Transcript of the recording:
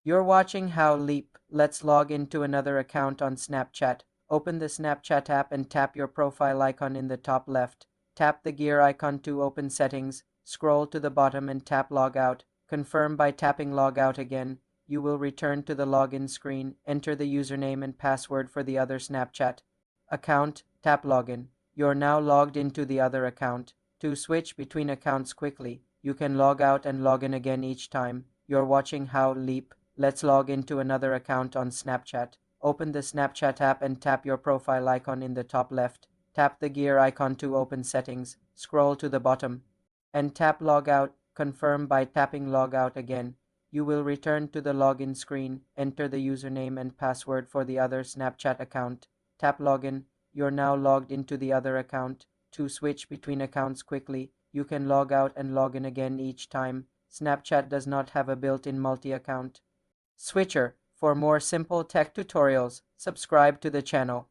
You're watching How Leap. Let's log into another account on Snapchat. Open the Snapchat app and tap your profile icon in the top left. Tap the gear icon to open settings. Scroll to the bottom and tap Logout. Confirm by tapping Logout again. You will return to the login screen. Enter the username and password for the other Snapchat account. Tap Login. You're now logged into the other account. To switch between accounts quickly, you can log out and log in again each time. You're watching How Leap. Let's log into another account on Snapchat. Open the Snapchat app and tap your profile icon in the top left. Tap the gear icon to open settings. Scroll to the bottom and tap Logout. Confirm by tapping Logout again. You will return to the login screen. Enter the username and password for the other Snapchat account. Tap Login. You're now logged into the other account. To switch between accounts quickly, you can log out and log in again each time. Snapchat does not have a built-in multi-account switcher. For more simple tech tutorials, subscribe to the channel.